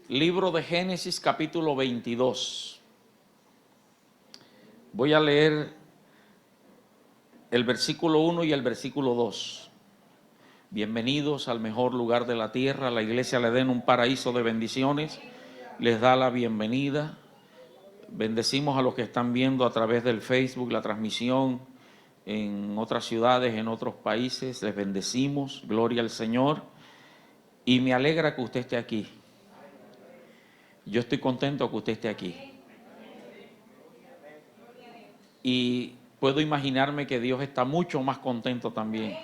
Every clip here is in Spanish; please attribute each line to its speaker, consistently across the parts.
Speaker 1: Libro de Génesis, capítulo 22. Voy a leer el versículo 1 y el versículo 2. Bienvenidos al mejor lugar de la tierra. La iglesia le den un paraíso de bendiciones. Les da la bienvenida. Bendecimos a los que están viendo a través del Facebook la transmisión en otras ciudades, en otros países. Les bendecimos. Gloria al Señor. Y me alegra que usted esté aquí. Yo estoy contento que usted esté aquí. Y puedo imaginarme que Dios está mucho más contento también.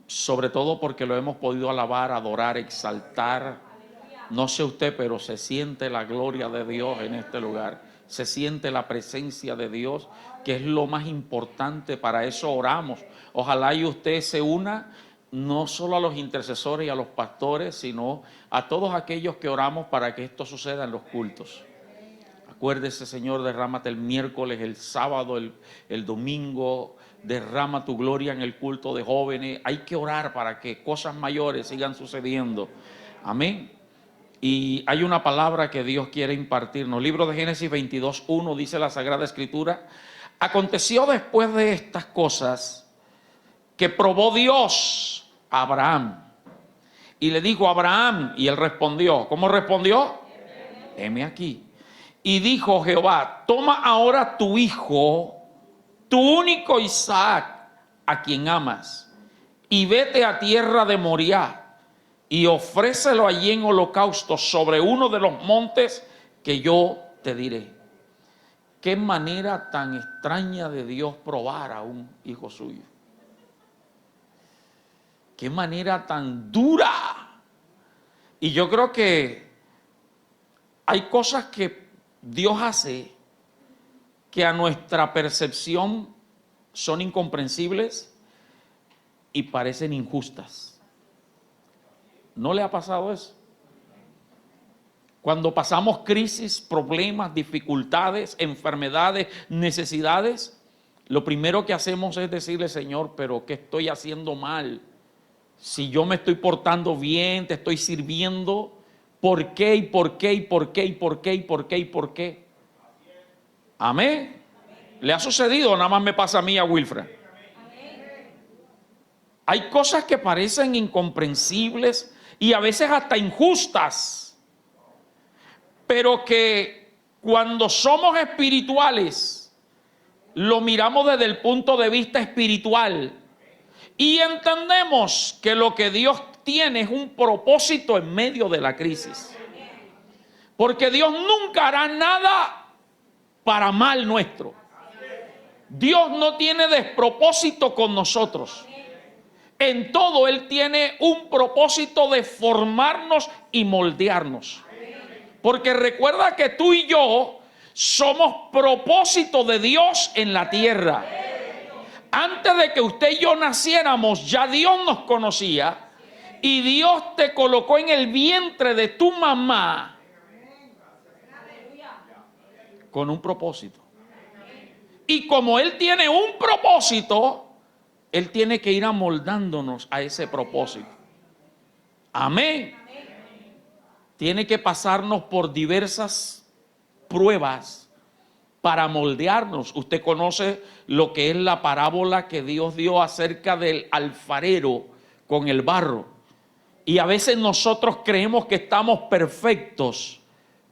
Speaker 1: Sobre todo porque lo hemos podido alabar, adorar, exaltar. No sé usted, pero se siente la gloria de Dios en este lugar. Se siente la presencia de Dios, que es lo más importante. Para eso oramos. Ojalá y usted se una no solo a los intercesores y a los pastores, sino a todos aquellos que oramos para que esto suceda en los cultos. Acuérdese, Señor, derrámate el miércoles, el sábado, el domingo. Derrama tu gloria en el culto de jóvenes. Hay que orar para que cosas mayores sigan sucediendo. Amén. Y hay una palabra que Dios quiere impartirnos. Libro de Génesis 22:1 dice la Sagrada Escritura: aconteció después de estas cosas que probó Dios a Abraham y le dijo: Abraham, y él respondió. ¿Cómo respondió? Heme aquí. Y dijo Jehová: toma ahora tu hijo, tu único Isaac, a quien amas, y vete a tierra de Moriah, y ofrécelo allí en holocausto sobre uno de los montes que yo te diré. Qué manera tan extraña de Dios probar a un hijo suyo. Qué manera tan dura. Y yo creo que hay cosas que Dios hace que a nuestra percepción son incomprensibles y parecen injustas. ¿No le ha pasado eso? Cuando pasamos crisis, problemas, dificultades, enfermedades, necesidades, lo primero que hacemos es decirle: Señor, pero ¿qué estoy haciendo mal? Si yo me estoy portando bien, te estoy sirviendo, ¿por qué y por qué y por qué y por qué y por qué y por qué? Amén. ¿Le ha sucedido o nada más me pasa a mí, a Wilfred? Hay cosas que parecen incomprensibles y a veces hasta injustas, pero que cuando somos espirituales lo miramos desde el punto de vista espiritual y entendemos que lo que Dios tiene es un propósito en medio de la crisis. Porque Dios nunca hará nada para mal nuestro. Dios no tiene despropósito con nosotros. En todo Él tiene un propósito de formarnos y moldearnos. Porque recuerda que tú y yo somos propósito de Dios en la tierra. Antes de que usted y yo naciéramos, ya Dios nos conocía y Dios te colocó en el vientre de tu mamá con un propósito. Y como Él tiene un propósito, Él tiene que ir amoldándonos a ese propósito. Amén. Tiene que pasarnos por diversas pruebas para moldearnos. Usted conoce lo que es la parábola que Dios dio acerca del alfarero con el barro. Y a veces nosotros creemos que estamos perfectos,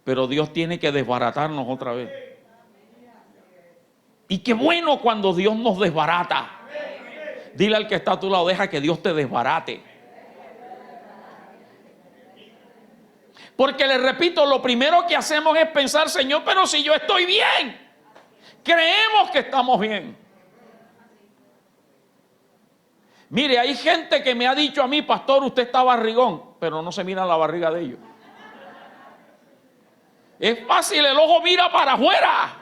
Speaker 1: pero Dios tiene que desbaratarnos otra vez. Y qué bueno cuando Dios nos desbarata. Dile al que está a tu lado: deja que Dios te desbarate. Porque le repito, lo primero que hacemos es pensar: Señor, pero si yo estoy bien. Creemos que estamos bien. Mire, hay gente que me ha dicho a mí: pastor, usted está barrigón, pero no se mira la barriga de ellos. Es fácil, el ojo mira para afuera.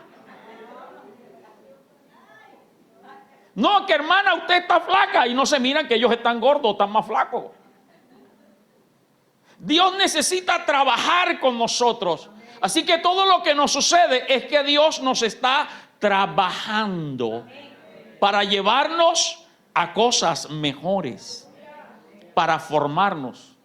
Speaker 1: No, que hermana, usted está flaca, y no se miran que ellos están gordos, están más flacos. Dios necesita trabajar con nosotros. Así que todo lo que nos sucede es que Dios nos está trabajando para llevarnos a cosas mejores, para formarnos.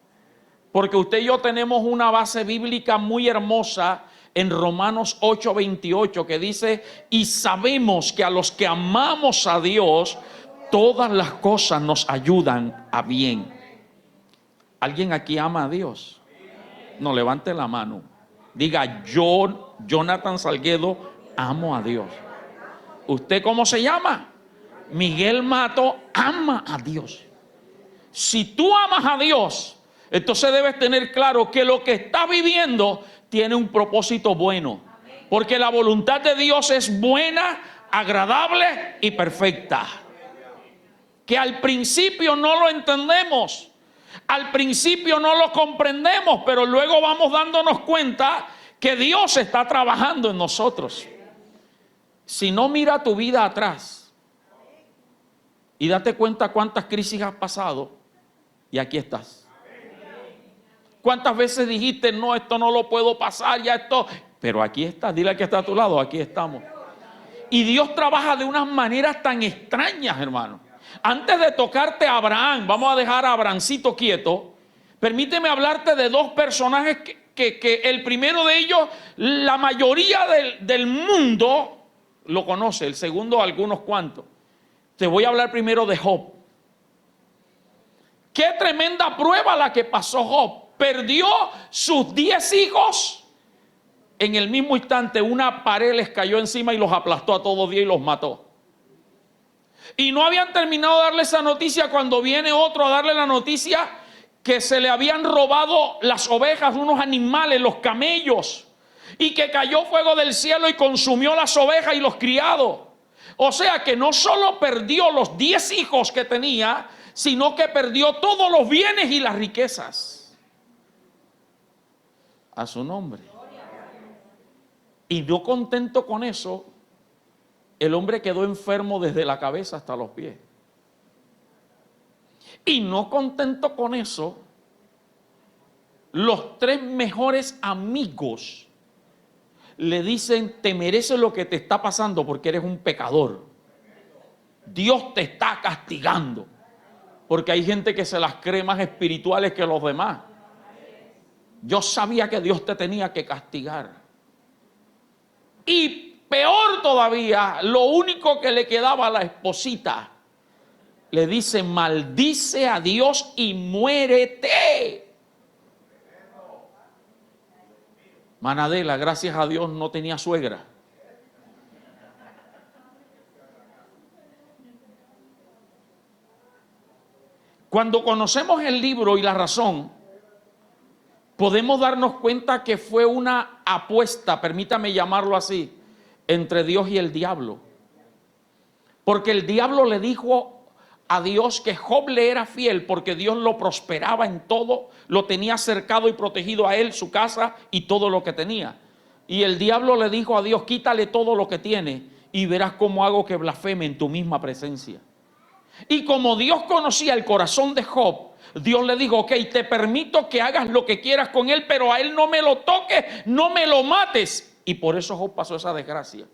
Speaker 1: Porque usted y yo tenemos una base bíblica muy hermosa en Romanos 8:28 que dice, y sabemos que a los que amamos a Dios, todas las cosas nos ayudan a bien. ¿Alguien aquí ama a Dios? No, levante la mano. Diga, yo, Jonathan Salguedo, amo a Dios. ¿Usted cómo se llama? Miguel Mato ama a Dios. Si tú amas a Dios, entonces debes tener claro que lo que estás viviendo tiene un propósito bueno. Porque la voluntad de Dios es buena, agradable y perfecta. Que al principio no lo entendemos, al principio no lo comprendemos, pero luego vamos dándonos cuenta que Dios está trabajando en nosotros. Si no, mira tu vida atrás y date cuenta cuántas crisis has pasado y aquí estás. ¿Cuántas veces dijiste, no, esto no lo puedo pasar, ya esto? Pero aquí estás, dile al que está a tu lado, aquí estamos. Y Dios trabaja de unas maneras tan extrañas, hermano. Antes de tocarte a Abraham, vamos a dejar a Abrahamcito quieto. Permíteme hablarte de dos personajes que el primero de ellos, la mayoría del mundo lo conoce, el segundo algunos cuantos. Te voy a hablar primero de Job. Qué tremenda prueba la que pasó Job. Perdió sus 10 hijos. En el mismo instante una pared les cayó encima y los aplastó a todos 10 y los mató. Y no habían terminado de darle esa noticia cuando viene otro a darle la noticia que se le habían robado las ovejas, unos animales, los camellos, y que cayó fuego del cielo y consumió las ovejas y los criados. O sea que no solo perdió los 10 hijos que tenía, sino que perdió todos los bienes y las riquezas. A su nombre. Y no contento con eso, el hombre quedó enfermo desde la cabeza hasta los pies. Y no contento con eso, los 3 mejores amigos le dicen, te mereces lo que te está pasando porque eres un pecador. Dios te está castigando. Porque hay gente que se las cree más espirituales que los demás. Yo sabía que Dios te tenía que castigar. Y peor todavía, lo único que le quedaba a la esposita, le dice, maldice a Dios y muérete. Manadela, gracias a Dios, no tenía suegra. Cuando conocemos el libro y la razón, podemos darnos cuenta que fue una apuesta, permítame llamarlo así, entre Dios y el diablo. Porque el diablo le dijo a Dios que Job le era fiel porque Dios lo prosperaba en todo, lo tenía cercado y protegido a él, su casa y todo lo que tenía. Y el diablo le dijo a Dios, quítale todo lo que tiene y verás cómo hago que blasfeme en tu misma presencia. Y como Dios conocía el corazón de Job, Dios le dijo, ok, te permito que hagas lo que quieras con él, pero a él no me lo toques, no me lo mates. Y por eso Job pasó esa desgracia.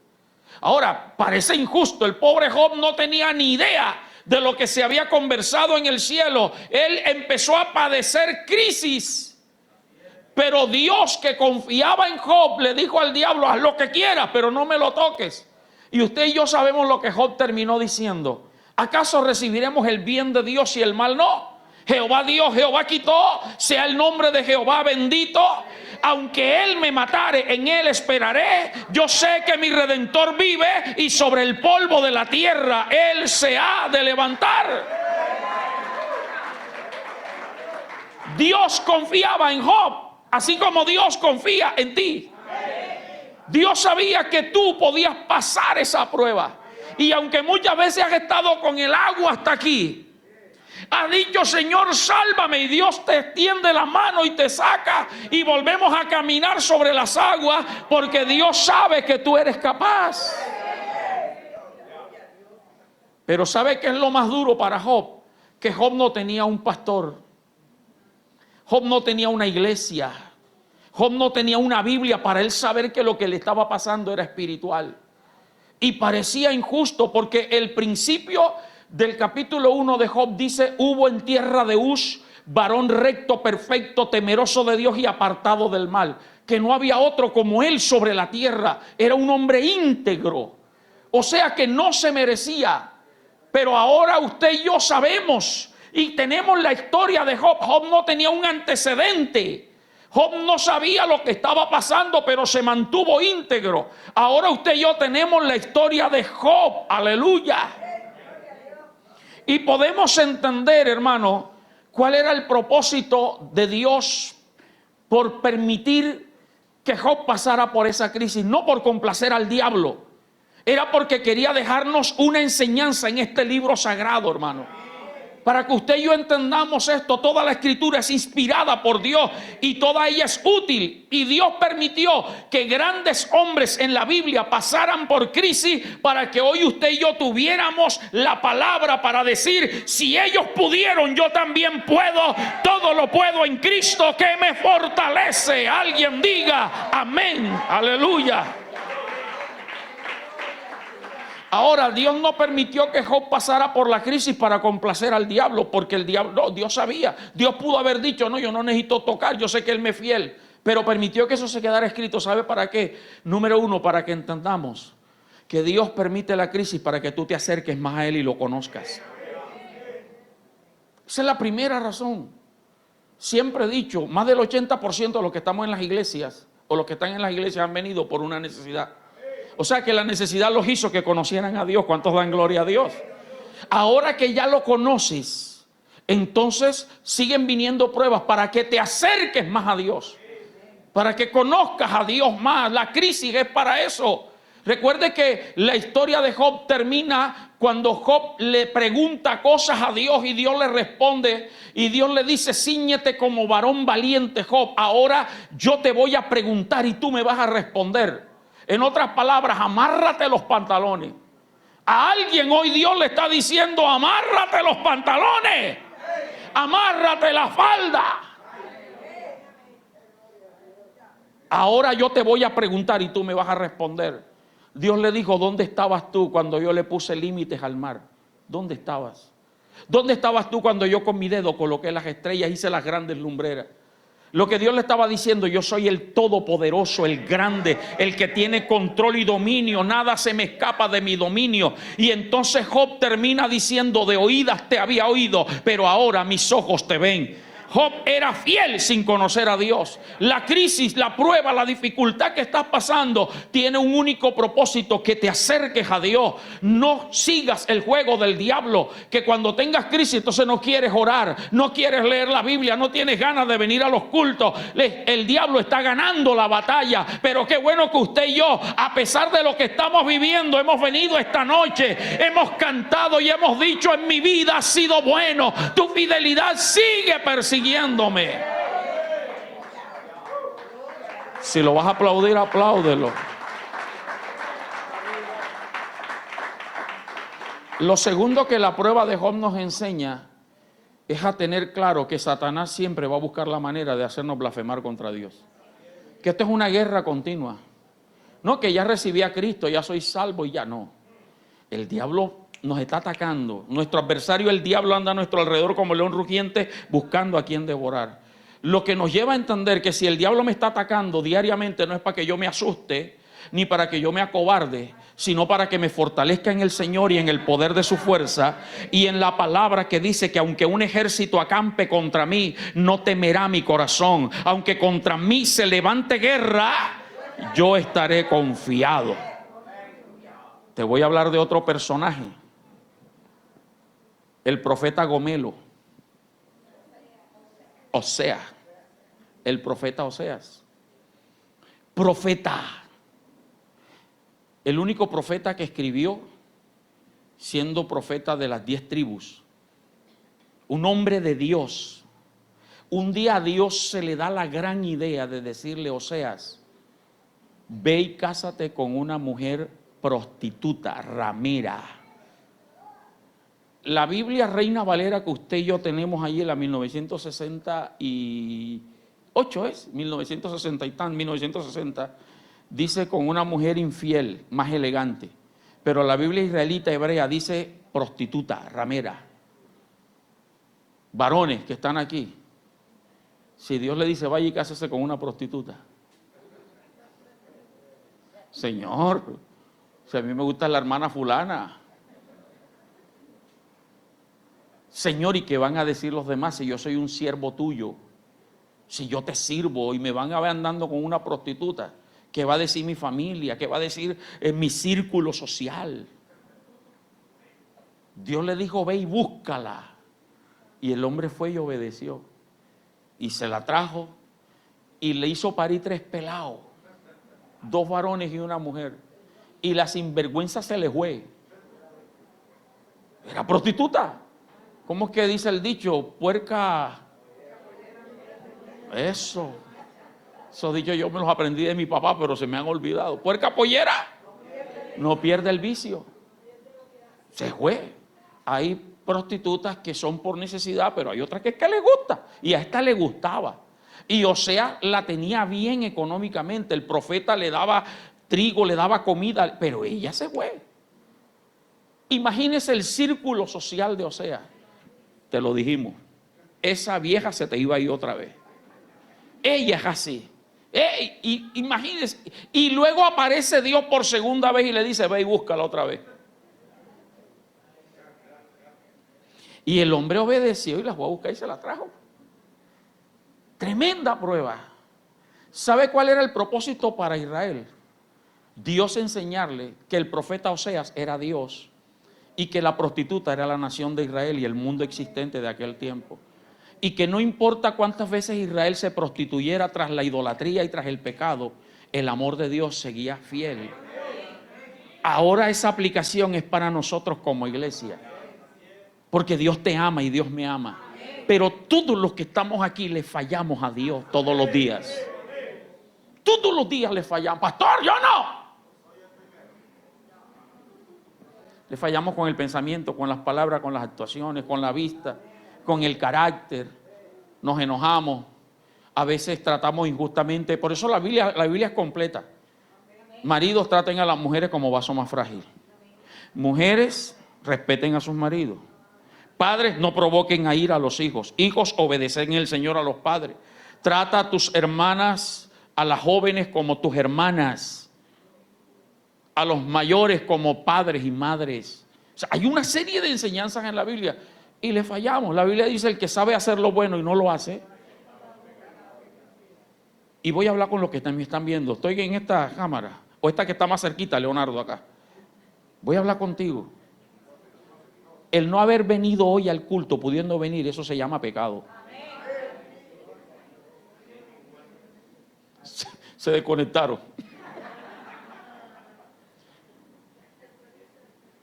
Speaker 1: Ahora, parece injusto, el pobre Job no tenía ni idea de lo que se había conversado en el cielo. Él empezó a padecer crisis. Pero Dios, que confiaba en Job, le dijo al diablo, haz lo que quieras, pero no me lo toques. Y usted y yo sabemos lo que Job terminó diciendo. ¿Acaso recibiremos el bien de Dios y el mal no? Jehová dio, Jehová quitó, sea el nombre de Jehová bendito. Aunque él me matare, en él esperaré. Yo sé que mi Redentor vive y sobre el polvo de la tierra él se ha de levantar. Dios confiaba en Job, así como Dios confía en ti. Dios sabía que tú podías pasar esa prueba. Y aunque muchas veces has estado con el agua hasta aquí, has dicho, Señor, sálvame, y Dios te extiende la mano y te saca y volvemos a caminar sobre las aguas porque Dios sabe que tú eres capaz. Pero ¿sabe qué es lo más duro para Job? Que Job no tenía un pastor. Job no tenía una iglesia. Job no tenía una Biblia para él saber que lo que le estaba pasando era espiritual. Y parecía injusto porque el principio del capítulo 1 de Job dice, hubo en tierra de Uz varón recto, perfecto, temeroso de Dios y apartado del mal, que no había otro como él sobre la tierra. Era un hombre íntegro, o sea que no se merecía. Pero ahora usted y yo sabemos y tenemos la historia de Job. Job no tenía un antecedente. Job no sabía lo que estaba pasando, pero se mantuvo íntegro. Ahora usted y yo tenemos la historia de Job. Aleluya. Y podemos entender, hermano, cuál era el propósito de Dios por permitir que Job pasara por esa crisis. No por complacer al diablo. Era porque quería dejarnos una enseñanza en este libro sagrado, hermano. Para que usted y yo entendamos esto, toda la escritura es inspirada por Dios y toda ella es útil. Y Dios permitió que grandes hombres en la Biblia pasaran por crisis para que hoy usted y yo tuviéramos la palabra para decir: si ellos pudieron, yo también puedo. Todo lo puedo en Cristo que me fortalece. Alguien diga amén, aleluya. Ahora, Dios no permitió que Job pasara por la crisis para complacer al diablo, porque el diablo, no, Dios sabía. Dios pudo haber dicho: no, yo no necesito tocar, yo sé que Él me es fiel. Pero permitió que eso se quedara escrito. ¿Sabe para qué? Número uno, para que entendamos que Dios permite la crisis para que tú te acerques más a Él y lo conozcas. Esa es la primera razón. Siempre he dicho, más del 80% de los que estamos en las iglesias o los que están en las iglesias han venido por una necesidad. O sea que la necesidad los hizo que conocieran a Dios. ¿Cuántos dan gloria a Dios? Ahora que ya lo conoces, entonces siguen viniendo pruebas para que te acerques más a Dios, para que conozcas a Dios más. La crisis es para eso. Recuerde que la historia de Job termina cuando Job le pregunta cosas a Dios y Dios le responde. Y Dios le dice: cíñete como varón valiente, Job. Ahora yo te voy a preguntar y tú me vas a responder. En otras palabras, amárrate los pantalones. A alguien hoy Dios le está diciendo: amárrate los pantalones, amárrate la falda. Ahora yo te voy a preguntar y tú me vas a responder. Dios le dijo: ¿dónde estabas tú cuando yo le puse límites al mar? ¿Dónde estabas? ¿Dónde estabas tú cuando yo con mi dedo coloqué las estrellas, hice las grandes lumbreras? Lo que Dios le estaba diciendo: yo soy el todopoderoso, el grande, el que tiene control y dominio. Nada se me escapa de mi dominio. Y entonces Job termina diciendo: de oídas te había oído, pero ahora mis ojos te ven. Job era fiel sin conocer a Dios. La crisis, la prueba, la dificultad que estás pasando tiene un único propósito: que te acerques a Dios. No sigas el juego del diablo, que cuando tengas crisis entonces no quieres orar, no quieres leer la Biblia, no tienes ganas de venir a los cultos. El diablo está ganando la batalla. Pero qué bueno que usted y yo, a pesar de lo que estamos viviendo, hemos venido esta noche, hemos cantado y hemos dicho: en mi vida has sido bueno, tu fidelidad sigue persiguiéndome. Si lo vas a aplaudir, apláudelo. Lo segundo que la prueba de Job nos enseña es a tener claro que Satanás siempre va a buscar la manera de hacernos blasfemar contra Dios. Que esto es una guerra continua. No que ya recibí a Cristo, ya soy salvo y ya no. El diablo nos está atacando. Nuestro adversario, el diablo, anda a nuestro alrededor como león rugiente buscando a quien devorar. Lo que nos lleva a entender que si el diablo me está atacando diariamente, no es para que yo me asuste ni para que yo me acobarde, sino para que me fortalezca en el Señor y en el poder de su fuerza, y en la palabra que dice que aunque un ejército acampe contra mí, no temerá mi corazón. Aunque contra mí se levante guerra, yo estaré confiado. Te voy a hablar de otro personaje, el profeta Gomelo. Oseas, el profeta Oseas. Profeta. El único profeta que escribió siendo profeta de las 10 tribus. Un hombre de Dios. Un día a Dios se le da la gran idea de decirle: Oseas, ve y cásate con una mujer prostituta, ramera. La Biblia Reina Valera que usted y yo tenemos ahí en la 1968, ¿es? 1960 y tan, 1960, dice con una mujer infiel, más elegante. Pero la Biblia israelita hebrea dice prostituta, ramera. Varones que están aquí, si Dios le dice vaya y cásese con una prostituta, Señor, si a mí me gusta la hermana fulana, Señor, ¿y qué van a decir los demás si yo soy un siervo tuyo? Si yo te sirvo y me van a ver andando con una prostituta, ¿qué va a decir mi familia? ¿Qué va a decir en mi círculo social? Dios le dijo, ve y búscala. Y el hombre fue y obedeció. Y se la trajo y le hizo parir 3 pelados, 2 varones y una mujer. Y la sinvergüenza se le fue. Era prostituta. ¿Cómo es que dice el dicho? Puerca. Esos dichos yo me los aprendí de mi papá, pero se me han olvidado. Puerca pollera no pierde el vicio. Se fue. Hay prostitutas que son por necesidad, pero hay otras que es que les gusta. Y a esta le gustaba. Y Oseas la tenía bien económicamente. El profeta le daba trigo, le daba comida, pero ella se fue. Imagínese el círculo social de Oseas. Te lo dijimos. Esa vieja se te iba a ir otra vez. Ella es así. Y imagínese. Y luego aparece Dios por segunda vez y le dice, ve y búscala otra vez. Y el hombre obedeció y la fue a buscar y se la trajo. Tremenda prueba. ¿Sabe cuál era el propósito para Israel? Dios enseñarle que el profeta Oseas era Dios y que la prostituta era la nación de Israel y el mundo existente de aquel tiempo. Y que no importa cuántas veces Israel se prostituyera tras la idolatría y tras el pecado, el amor de Dios seguía fiel. Ahora esa aplicación es para nosotros como iglesia. Porque Dios te ama y Dios me ama. Pero todos los que estamos aquí le fallamos a Dios todos los días. Todos los días le fallamos. Pastor, yo no. Le fallamos con el pensamiento, con las palabras, con las actuaciones, con la vista, con el carácter. Nos enojamos. A veces tratamos injustamente. Por eso la Biblia es completa. Maridos, traten a las mujeres como vaso más frágil. Mujeres, respeten a sus maridos. Padres, no provoquen a ira a los hijos. Hijos, obedecen el Señor a los padres. Trata a tus hermanas, a las jóvenes como tus hermanas. A los mayores como padres y madres. O sea, hay una serie de enseñanzas en la Biblia y le fallamos. La Biblia dice el que sabe hacer lo bueno y no lo hace. Y voy a hablar con los que me están viendo. Estoy en esta cámara, o esta que está más cerquita, Leonardo, acá. Voy a hablar contigo. El no haber venido hoy al culto, pudiendo venir, eso se llama pecado. Se desconectaron.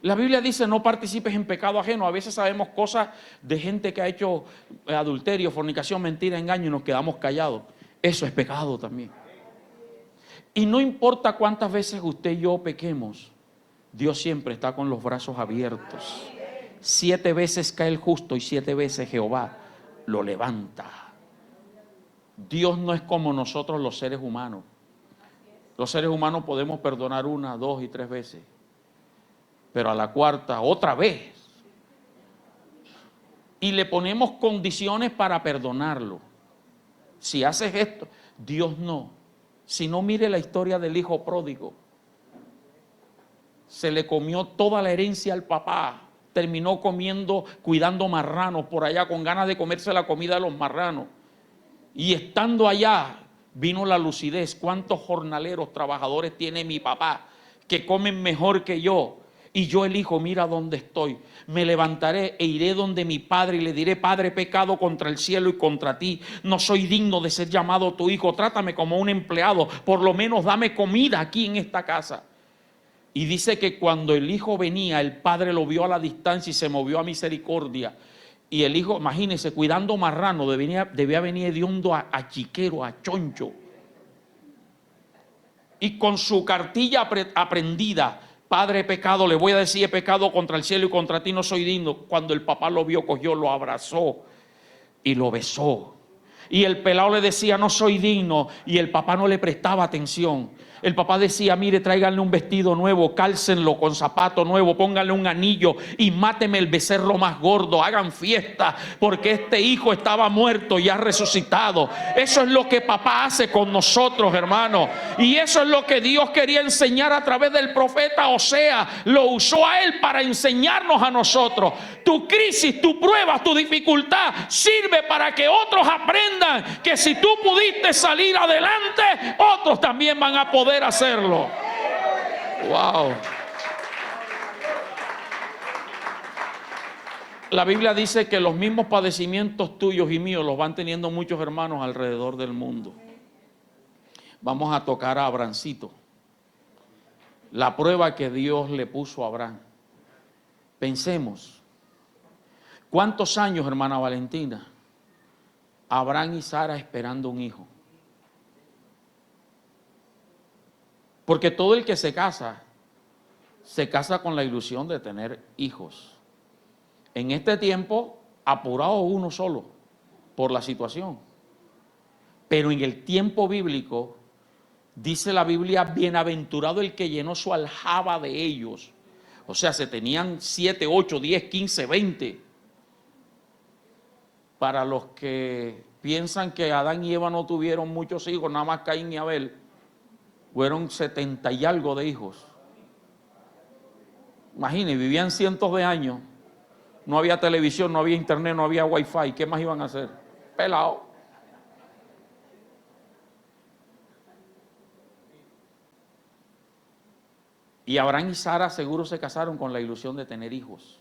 Speaker 1: La Biblia dice no participes en pecado ajeno. A veces sabemos cosas de gente que ha hecho adulterio, fornicación, mentira, engaño y nos quedamos callados. Eso es pecado también. Y no importa cuántas veces usted y yo pequemos, Dios siempre está con los brazos abiertos. 7 veces cae el justo y 7 veces Jehová lo levanta. Dios no es como nosotros los seres humanos. Los seres humanos podemos perdonar 1, 2 y 3 veces. Pero a la 4ª, otra vez. Y le ponemos condiciones para perdonarlo. Si haces esto, Dios no. Si no, mire la historia del hijo pródigo. Se le comió toda la herencia al papá. Terminó cuidando marranos por allá, con ganas de comerse la comida de los marranos. Y estando allá, vino la lucidez. ¿Cuántos jornaleros, trabajadores tiene mi papá que comen mejor que yo? Y yo elijo, mira dónde estoy. Me levantaré e iré donde mi padre y le diré, Padre, he pecado contra el cielo y contra ti. No soy digno de ser llamado tu hijo. Trátame como un empleado. Por lo menos dame comida aquí en esta casa. Y dice que cuando el hijo venía, el padre lo vio a la distancia y se movió a misericordia. Y el hijo, imagínense, cuidando marrano, debía venir hediondo a chiquero, a choncho. Y con su cartilla aprendida, Padre, he pecado, le voy a decir, he pecado contra el cielo y contra ti, no soy digno. Cuando el papá lo vio, cogió, lo abrazó y lo besó. Y el pelado le decía, no soy digno, y el papá no le prestaba atención. El papá decía, mire, tráiganle un vestido nuevo, cálcenlo con zapato nuevo, pónganle un anillo y máteme el becerro más gordo, hagan fiesta, porque este hijo estaba muerto y ha resucitado. Eso es lo que papá hace con nosotros, hermano. Y eso es lo que Dios quería enseñar a través del profeta Osea. Lo usó a él para enseñarnos a nosotros. Tu crisis, tu prueba, tu dificultad sirve para que otros aprendan que si tú pudiste salir adelante, otros también van a poder hacerlo. Wow. La Biblia dice que los mismos padecimientos tuyos y míos los van teniendo muchos hermanos alrededor del mundo. Vamos a tocar a Abrancito. La prueba que Dios le puso a Abraham. Pensemos, ¿cuántos años, hermana Valentina? Abraham y Sara esperando un hijo. Porque todo el que se casa con la ilusión de tener hijos. En este tiempo, apurado uno solo por la situación. Pero en el tiempo bíblico, dice la Biblia, bienaventurado el que llenó su aljaba de ellos. O sea, se tenían 7, 8, 10, 15, 20. Para los que piensan que Adán y Eva no tuvieron muchos hijos, nada más Caín y Abel, fueron 70 y algo de hijos. Imagínense, vivían cientos de años, no había televisión, no había internet, no había wifi, ¿qué más iban a hacer? Pelado. Y Abraham y Sara seguro se casaron con la ilusión de tener hijos.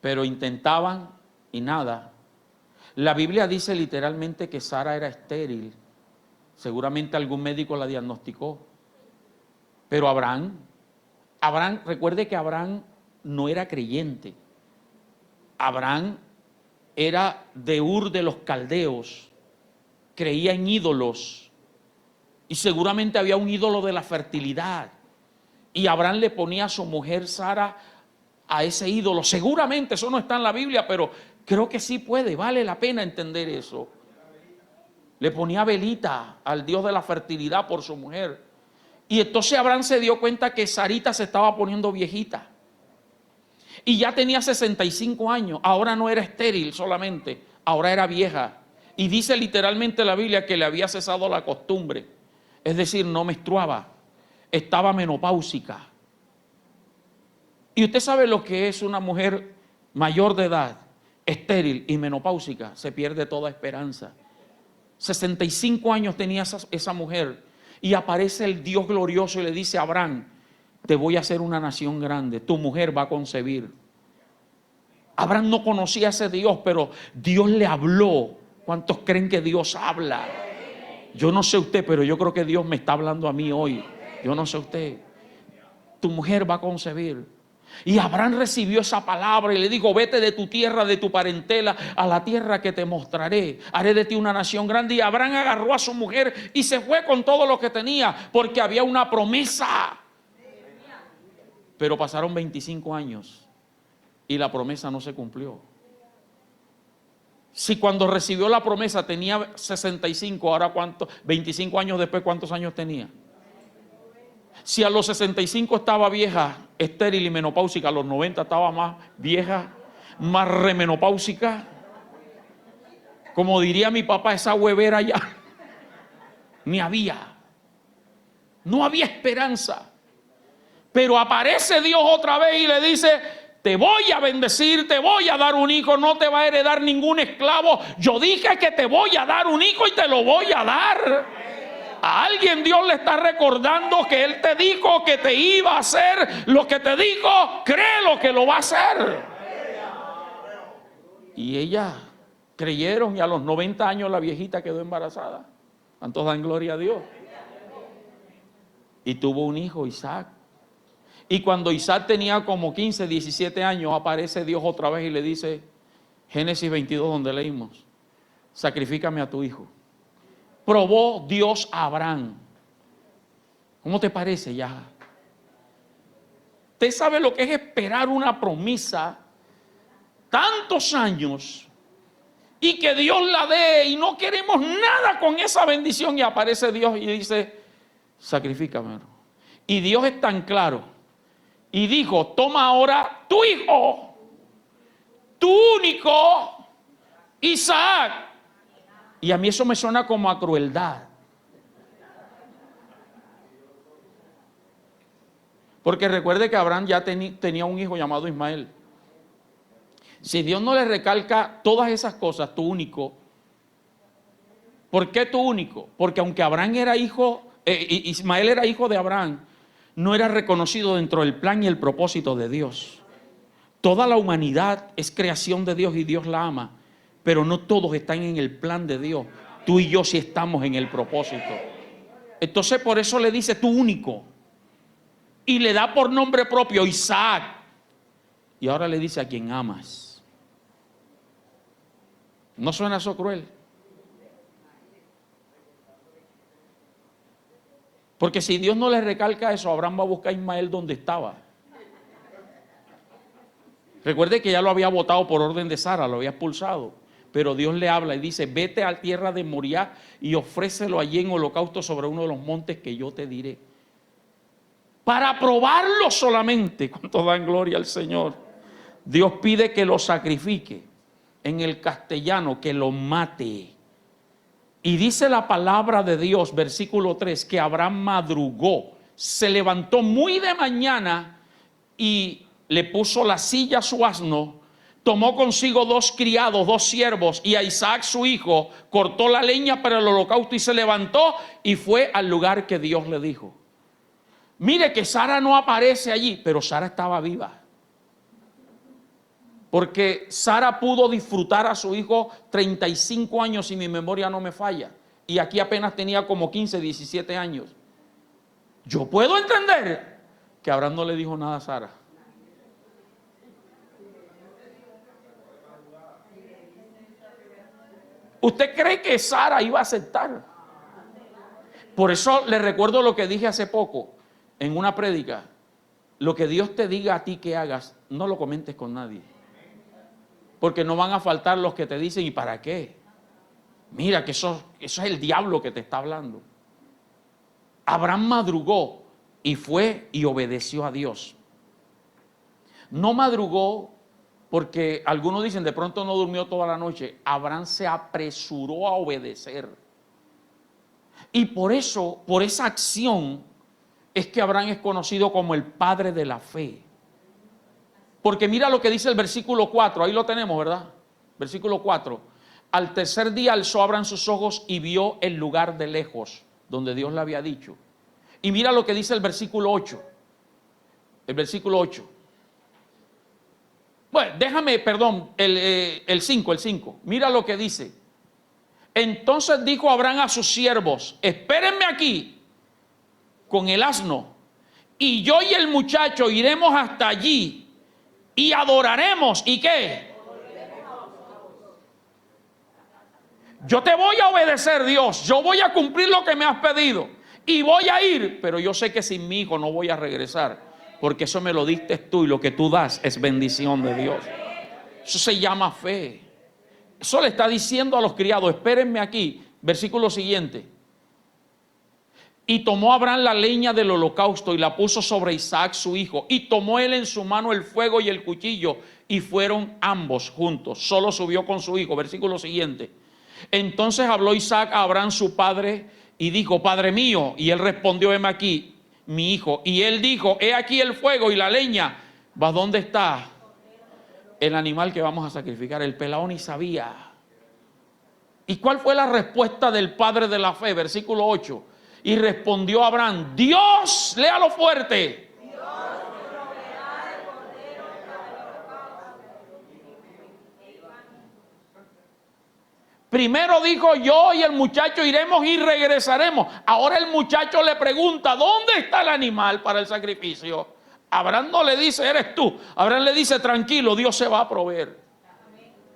Speaker 1: Pero intentaban y nada. La Biblia dice literalmente que Sara era estéril. Seguramente algún médico la diagnosticó. Pero Abraham, recuerde que Abraham no era creyente. Abraham era de Ur de los Caldeos. Creía en ídolos. Y seguramente había un ídolo de la fertilidad. Y Abraham le ponía a su mujer Sara a ese ídolo. Seguramente eso no está en la Biblia, pero creo que sí puede, vale la pena entender eso. Le ponía velita al Dios de la fertilidad por su mujer. Y entonces Abraham se dio cuenta que Sarita se estaba poniendo viejita. Y ya tenía 65 años. Ahora no era estéril solamente, ahora era vieja. Y dice literalmente la Biblia que le había cesado la costumbre. Es decir, no menstruaba, estaba menopáusica. Y usted sabe lo que es una mujer mayor de edad, estéril y menopáusica. Se pierde toda esperanza. 65 años tenía esa mujer. Y aparece el Dios glorioso y le dice a Abraham, te voy a hacer una nación grande, tu mujer va a concebir. Abraham no conocía a ese Dios, pero Dios le habló. ¿Cuántos creen que Dios habla? Yo no sé usted, pero yo creo que Dios me está hablando a mí hoy. Yo no sé usted. Tu mujer va a concebir. Y Abraham recibió esa palabra y le dijo, vete de tu tierra, de tu parentela, a la tierra que te mostraré. Haré de ti una nación grande. Y Abraham agarró a su mujer y se fue con todo lo que tenía, porque había una promesa. Pero pasaron 25 años y la promesa no se cumplió. Si cuando recibió la promesa tenía 65, ahora ¿cuánto? 25 años después, ¿cuántos años tenía? Si a los 65 estaba vieja, estéril y menopáusica, a los 90 estaba más vieja, más remenopáusica. Como diría mi papá, esa huevera ya ni había. No había esperanza. Pero aparece Dios otra vez y le dice, te voy a bendecir, te voy a dar un hijo, no te va a heredar ningún esclavo. Yo dije que te voy a dar un hijo y te lo voy a dar. A alguien Dios le está recordando que Él te dijo que te iba a hacer lo que te dijo, créelo que lo va a hacer. Y ella creyeron y a los 90 años la viejita quedó embarazada. ¿Cuántos dan gloria a Dios? Y tuvo un hijo, Isaac. Y cuando Isaac tenía como 15, 17 años, aparece Dios otra vez y le dice, Génesis 22, donde leímos, sacrifícame a tu hijo. Probó Dios a Abraham. ¿Cómo te parece ya? Usted sabe lo que es esperar una promesa tantos años y que Dios la dé y no queremos nada con esa bendición, y aparece Dios y dice, sacrifícame. Y Dios es tan claro. Y dijo, toma ahora tu hijo, tu único, Isaac. Y a mí eso me suena como a crueldad. Porque recuerde que Abraham ya tenía un hijo llamado Ismael. Si Dios no le recalca todas esas cosas, tu único. ¿Por qué tu único? Porque aunque Abraham era hijo, Ismael era hijo de Abraham, no era reconocido dentro del plan y el propósito de Dios. Toda la humanidad es creación de Dios y Dios la ama, pero no todos están en el plan de Dios. Tú y yo sí estamos en el propósito. Entonces por eso le dice tu único. Y le da por nombre propio Isaac. Y ahora le dice a quien amas. ¿No suena eso cruel? Porque si Dios no le recalca eso, Abraham va a buscar a Ismael donde estaba. Recuerde que ya lo había botado por orden de Sara, lo había expulsado. Pero Dios le habla y dice, vete a la tierra de Moriah y ofrécelo allí en holocausto sobre uno de los montes que yo te diré. Para probarlo solamente, cuando dan gloria al Señor. Dios pide que lo sacrifique. En el castellano, que lo mate. Y dice la palabra de Dios, versículo 3, que Abraham madrugó, se levantó muy de mañana y le puso la silla a su asno, tomó consigo 2 criados, 2 siervos y a Isaac su hijo, cortó la leña para el holocausto y se levantó y fue al lugar que Dios le dijo. Mire que Sara no aparece allí, pero Sara estaba viva. Porque Sara pudo disfrutar a su hijo 35 años, si mi memoria no me falla. Y aquí apenas tenía como 15, 17 años. Yo puedo entender que Abraham no le dijo nada a Sara. ¿Usted cree que Sara iba a aceptar? Por eso le recuerdo lo que dije hace poco en una prédica. Lo que Dios te diga a ti que hagas, no lo comentes con nadie. Porque no van a faltar los que te dicen, ¿y para qué? Mira que eso es el diablo que te está hablando. Abraham madrugó y fue y obedeció a Dios. No madrugó porque algunos dicen, de pronto no durmió toda la noche. Abraham se apresuró a obedecer. Y por eso, por esa acción, es que Abraham es conocido como el padre de la fe. Porque mira lo que dice el versículo 4, ahí lo tenemos, ¿verdad? Versículo 4. Al tercer día alzó Abraham sus ojos y vio el lugar de lejos, donde Dios le había dicho. Y mira lo que dice el versículo 8. El versículo 8. Bueno, déjame, perdón, el 5. Mira lo que dice. Entonces dijo Abraham a sus siervos, espérenme aquí con el asno, y yo y el muchacho iremos hasta allí y adoraremos. ¿Y qué? Yo te voy a obedecer, Dios. Yo voy a cumplir lo que me has pedido. Y voy a ir. Pero yo sé que sin mi hijo no voy a regresar. Porque eso me lo diste tú. Y lo que tú das es bendición de Dios. Eso se llama fe. Eso le está diciendo a los criados, espérenme aquí. Versículo siguiente. Y tomó Abraham la leña del holocausto y la puso sobre Isaac su hijo. Y tomó él en su mano el fuego y el cuchillo. Y fueron ambos juntos. Solo subió con su hijo. Versículo siguiente. Entonces habló Isaac a Abraham su padre y dijo, Padre mío. Y él respondió, heme aquí, mi hijo. Y él dijo, he aquí el fuego y la leña. ¿Vas dónde está el animal que vamos a sacrificar? El pelao ni sabía. ¿Y cuál fue la respuesta del padre de la fe? Versículo 8. Y respondió Abraham, Dios, léalo fuerte. Dios proveerá el cordero para el holocausto. Primero dijo, yo y el muchacho iremos y regresaremos. Ahora el muchacho le pregunta, ¿dónde está el animal para el sacrificio? Abraham no le dice, eres tú. Abraham le dice, tranquilo, Dios se va a proveer.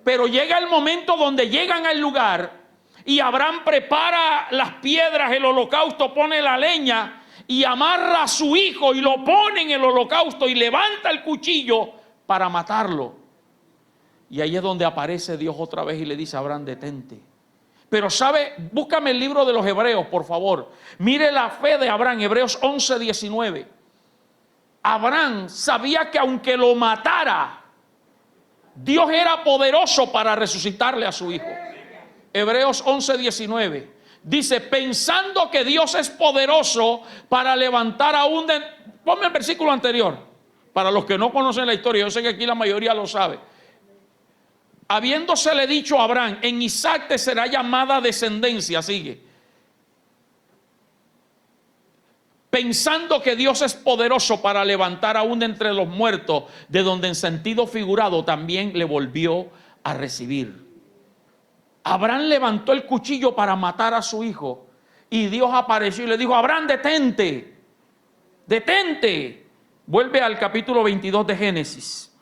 Speaker 1: Pero llega el momento donde llegan al lugar. Y Abraham prepara las piedras, el holocausto, pone la leña y amarra a su hijo y lo pone en el holocausto y levanta el cuchillo para matarlo. Y ahí es donde aparece Dios otra vez y le dice a Abraham, detente. Pero sabe, búscame el libro de los Hebreos, por favor. Mire la fe de Abraham, Hebreos 11:19. Abraham sabía que aunque lo matara, Dios era poderoso para resucitarle a su hijo. Hebreos 11:19. Dice, pensando que Dios es poderoso para levantar aún de... Ponme el versículo anterior. Para los que no conocen la historia, yo sé que aquí la mayoría lo sabe. Habiéndosele dicho a Abraham, en Isaac te será llamada descendencia, sigue. Pensando que Dios es poderoso para levantar aún de entre los muertos, de donde en sentido figurado también le volvió a recibir. Abraham levantó el cuchillo para matar a su hijo y Dios apareció y le dijo, Abraham, detente, detente. Vuelve al capítulo 22 de Génesis.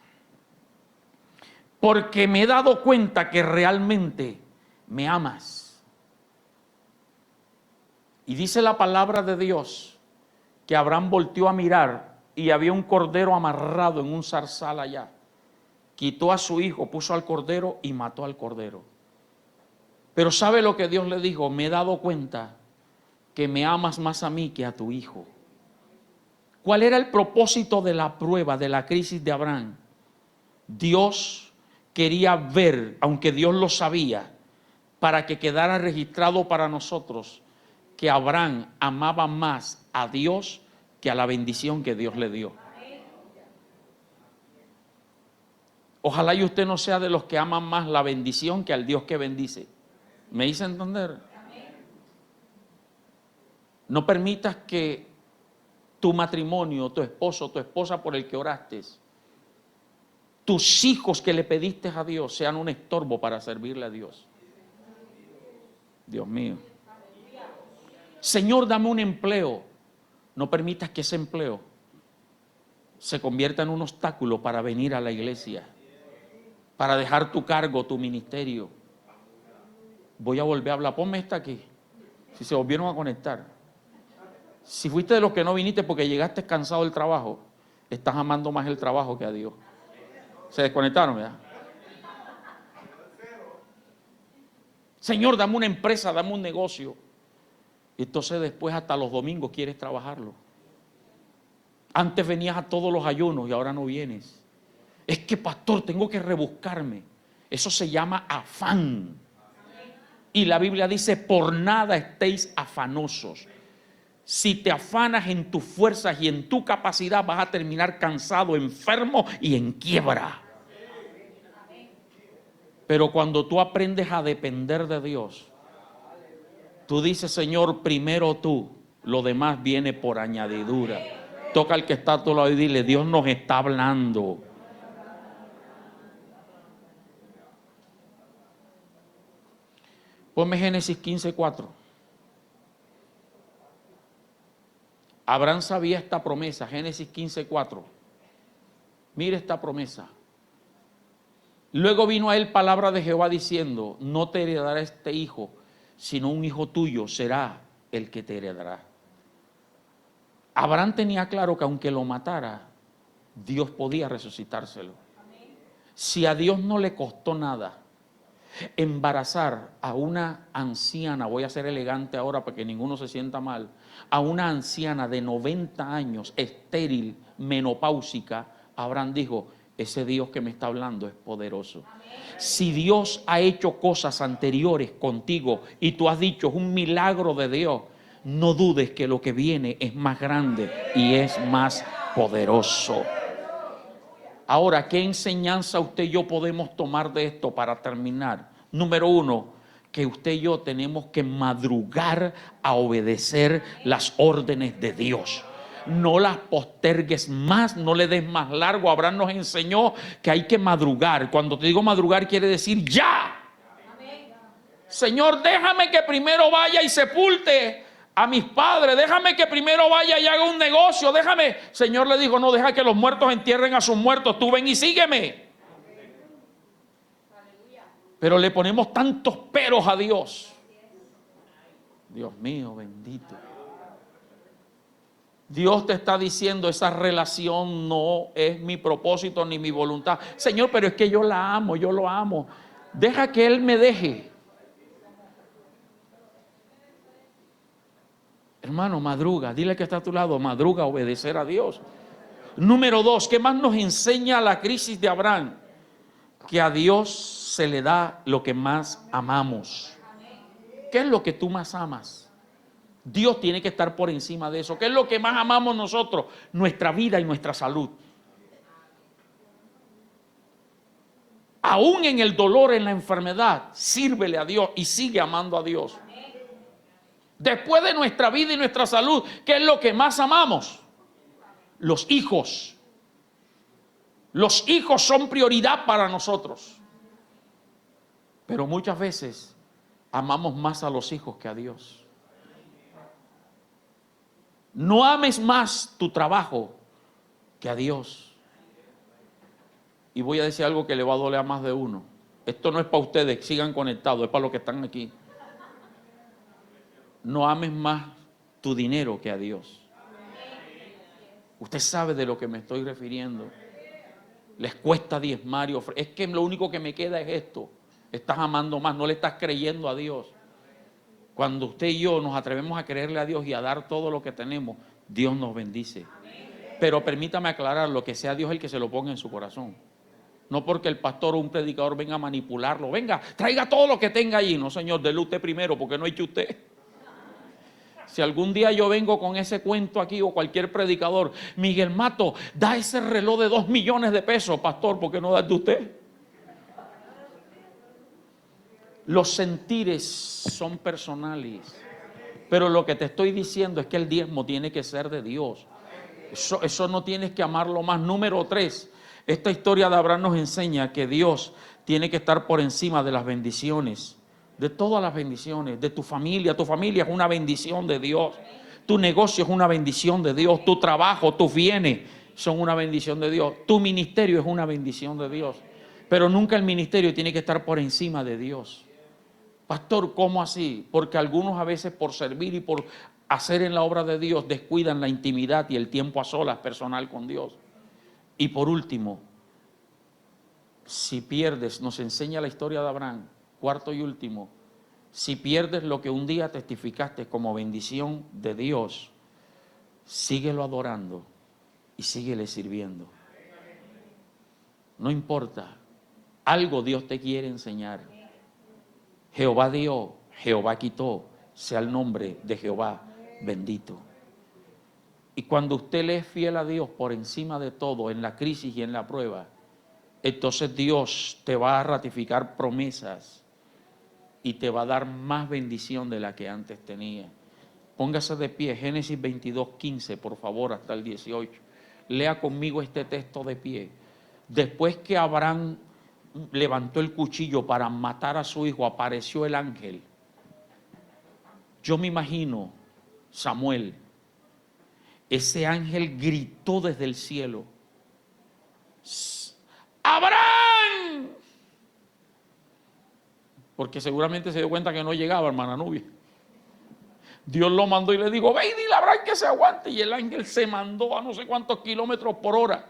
Speaker 1: Porque me he dado cuenta que realmente me amas. Y dice la palabra de Dios que Abraham volteó a mirar y había un cordero amarrado en un zarzal allá. Quitó a su hijo, puso al cordero y mató al cordero. Pero ¿sabe lo que Dios le dijo? Me he dado cuenta que me amas más a mí que a tu hijo. ¿Cuál era el propósito de la prueba, de la crisis de Abraham? Dios quería ver, aunque Dios lo sabía, para que quedara registrado para nosotros, que Abraham amaba más a Dios que a la bendición que Dios le dio. Ojalá y usted no sea de los que aman más la bendición que al Dios que bendice. ¿Me hice entender? No permitas que tu matrimonio, tu esposo, tu esposa por el que oraste, tus hijos que le pediste a Dios sean un estorbo para servirle a Dios. Dios mío. Señor, dame un empleo. No permitas que ese empleo se convierta en un obstáculo para venir a la iglesia, para dejar tu cargo, tu ministerio. Voy a volver a hablar. Ponme esta aquí. Si se volvieron a conectar. Si fuiste de los que no viniste porque llegaste cansado del trabajo, estás amando más el trabajo que a Dios. Se desconectaron, ¿verdad? Señor, dame una empresa, dame un negocio. Y entonces después hasta los domingos quieres trabajarlo. Antes venías a todos los ayunos y ahora no vienes. Es que, pastor, tengo que rebuscarme. Eso se llama afán. Y la Biblia dice, por nada estéis afanosos. Si te afanas en tus fuerzas y en tu capacidad, vas a terminar cansado, enfermo y en quiebra. Pero cuando tú aprendes a depender de Dios, tú dices, Señor, primero tú, lo demás viene por añadidura. Toca al que está a tu lado y dile, Dios nos está hablando. Ponme Génesis 15:4. Abraham sabía esta promesa, Génesis 15:4. Mire esta promesa. Luego vino a él palabra de Jehová diciendo, no te heredará este hijo, sino un hijo tuyo será el que te heredará. Abraham tenía claro que aunque lo matara, Dios podía resucitárselo. Si a Dios no le costó nada embarazar a una anciana, voy a ser elegante ahora para que ninguno se sienta mal, a una anciana de 90 años, estéril, menopáusica, Abraham dijo, ese Dios que me está hablando es poderoso. Si Dios ha hecho cosas anteriores contigo y tú has dicho es un milagro de Dios, no dudes que lo que viene es más grande y es más poderoso. Ahora, ¿qué enseñanza usted y yo podemos tomar de esto para terminar? Número uno, que usted y yo tenemos que madrugar a obedecer las órdenes de Dios. No las postergues más, no le des más largo. Abraham nos enseñó que hay que madrugar. Cuando te digo madrugar quiere decir ya. Señor, déjame que primero vaya y sepulte a mis padres, déjame que primero vaya y haga un negocio, déjame. Señor le dijo, no, deja que los muertos entierren a sus muertos, tú ven y sígueme. Pero le ponemos tantos peros a Dios. Dios mío, bendito. Dios te está diciendo, esa relación no es mi propósito ni mi voluntad. Señor, pero es que yo la amo, yo lo amo. Deja que Él me deje. Hermano, madruga. Dile que está a tu lado, madruga a obedecer a Dios. Número 2, ¿qué más nos enseña la crisis de Abraham? Que a Dios se le da lo que más amamos. ¿Qué es lo que tú más amas? Dios tiene que estar por encima de eso. ¿Qué es lo que más amamos nosotros? Nuestra vida y nuestra salud. Aún en el dolor, en la enfermedad, sírvele a Dios y sigue amando a Dios. Después de nuestra vida y nuestra salud, ¿qué es lo que más amamos? Los hijos. Los hijos son prioridad para nosotros. Pero muchas veces amamos más a los hijos que a Dios. No ames más tu trabajo que a Dios. Y voy a decir algo que le va a doler a más de uno. Esto no es para ustedes, sigan conectados, es para los que están aquí. No ames más tu dinero que a Dios. Usted sabe de lo que me estoy refiriendo. Les cuesta diezmar y ofrecer. Es que lo único que me queda es esto. Estás amando más, no le estás creyendo a Dios. Cuando usted y yo nos atrevemos a creerle a Dios y a dar todo lo que tenemos, Dios nos bendice. Pero permítame aclarar, lo que sea Dios el que se lo ponga en su corazón. No porque el pastor o un predicador venga a manipularlo. Venga, traiga todo lo que tenga allí. No, señor, déle usted primero porque no hay que usted. Si algún día yo vengo con ese cuento aquí o cualquier predicador, Miguel Mato, da ese reloj de 2 millones de pesos, pastor, ¿por qué no da de usted? Los sentires son personales, pero lo que te estoy diciendo es que el diezmo tiene que ser de Dios. Eso no tienes que amarlo más. Número 3, esta historia de Abraham nos enseña que Dios tiene que estar por encima de las bendiciones. De todas las bendiciones, de tu familia es una bendición de Dios, tu negocio es una bendición de Dios, tu trabajo, tus bienes son una bendición de Dios, tu ministerio es una bendición de Dios, pero nunca el ministerio tiene que estar por encima de Dios. Pastor, ¿cómo así? Porque algunos a veces por servir y por hacer en la obra de Dios descuidan la intimidad y el tiempo a solas personal con Dios. Y por último, si pierdes, nos enseña la historia de Abraham. Cuarto y último, si pierdes lo que un día testificaste como bendición de Dios, síguelo adorando y síguele sirviendo. No importa, algo Dios te quiere enseñar. Jehová dio, Jehová quitó, sea el nombre de Jehová bendito. Y cuando usted le es fiel a Dios por encima de todo, en la crisis y en la prueba, entonces Dios te va a ratificar promesas y te va a dar más bendición de la que antes tenía. Póngase de pie, Génesis 22:15, por favor, hasta el 18. Lea conmigo este texto de pie. Después que Abraham levantó el cuchillo para matar a su hijo, apareció el ángel. Yo me imagino, Samuel, ese ángel gritó desde el cielo: ¡Abraham! Porque seguramente se dio cuenta que no llegaba, hermana Nubia. Dios lo mandó y le dijo: ve y dile a Abraham que se aguante. Y el ángel se mandó a no sé cuántos kilómetros por hora.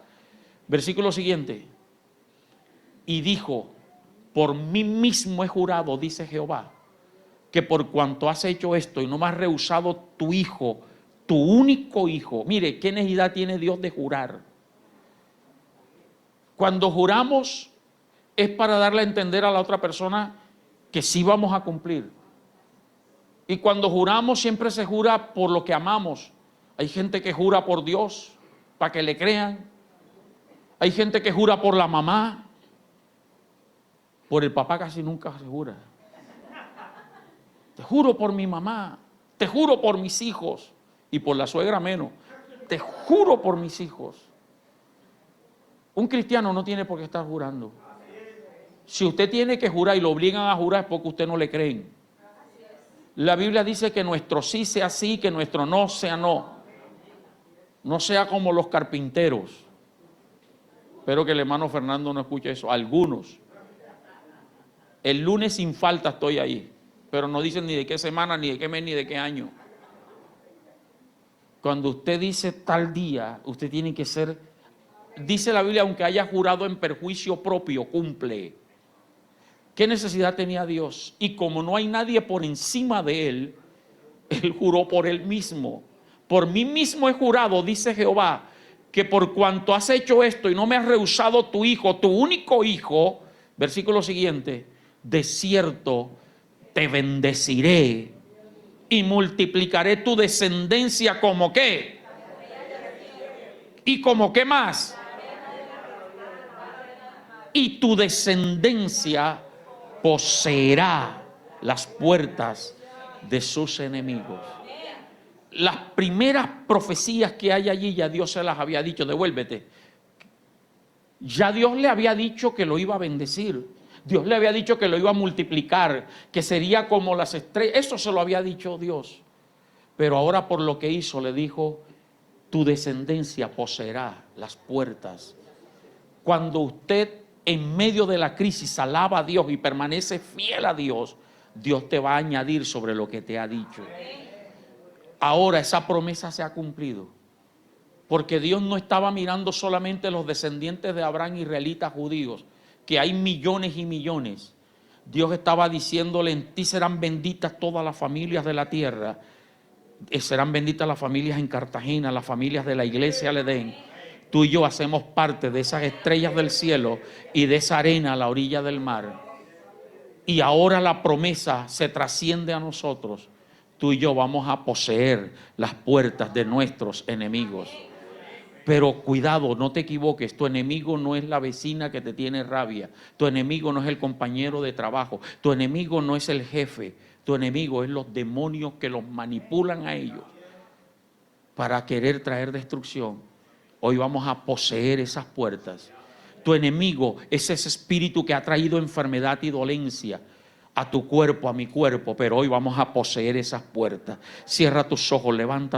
Speaker 1: Versículo siguiente. Y dijo: por mí mismo he jurado, dice Jehová, que por cuanto has hecho esto y no me has rehusado tu hijo, tu único hijo. Mire, ¿qué necesidad tiene Dios de jurar? Cuando juramos es para darle a entender a la otra persona que sí vamos a cumplir. Y cuando juramos siempre se jura por lo que amamos. Hay gente que jura por Dios para que le crean. Hay gente que jura por la mamá. Por el papá casi nunca se jura. Te juro por mi mamá, te juro por mis hijos, y por la suegra menos. Te juro por mis hijos. Un cristiano no tiene por qué estar jurando. Si usted tiene que jurar y lo obligan a jurar es porque usted no le creen. La Biblia dice que nuestro sí sea sí, que nuestro no sea no. No sea como los carpinteros. Espero que el hermano Fernando no escuche eso. Algunos. El lunes sin falta estoy ahí, pero no dicen ni de qué semana, ni de qué mes, ni de qué año. Cuando usted dice tal día, usted tiene que ser, dice la Biblia, aunque haya jurado en perjuicio propio, cumple. ¿Qué necesidad tenía Dios? Y como no hay nadie por encima de él, Él juró por él mismo. Por mí mismo he jurado, dice Jehová, que por cuanto has hecho esto y no me has rehusado tu hijo, tu único hijo, versículo siguiente, de cierto te bendeciré y multiplicaré tu descendencia como qué. ¿Y como qué más? Y tu descendencia poseerá las puertas de sus enemigos. Las primeras profecías que hay allí ya Dios se las había dicho, devuélvete. Ya Dios le había dicho que lo iba a bendecir. Dios le había dicho que lo iba a multiplicar, que sería como las estrellas. Eso se lo había dicho Dios. Pero ahora por lo que hizo le dijo, tu descendencia poseerá las puertas. Cuando usted en medio de la crisis alaba a Dios y permanece fiel a Dios, Dios te va a añadir sobre lo que te ha dicho. Ahora esa promesa se ha cumplido, porque Dios no estaba mirando solamente los descendientes de Abraham, israelitas judíos, que hay millones y millones. Dios estaba diciéndole, en ti serán benditas todas las familias de la tierra, serán benditas las familias en Cartagena, las familias de la iglesia al Edén. Tú y yo hacemos parte de esas estrellas del cielo y de esa arena a la orilla del mar. Y ahora la promesa se trasciende a nosotros. Tú y yo vamos a poseer las puertas de nuestros enemigos. Pero cuidado, no te equivoques, tu enemigo no es la vecina que te tiene rabia, tu enemigo no es el compañero de trabajo, tu enemigo no es el jefe, tu enemigo es los demonios que los manipulan a ellos para querer traer destrucción. Hoy vamos a poseer esas puertas. Tu enemigo es ese espíritu que ha traído enfermedad y dolencia a tu cuerpo, a mi cuerpo, pero hoy vamos a poseer esas puertas. Cierra tus ojos, levanta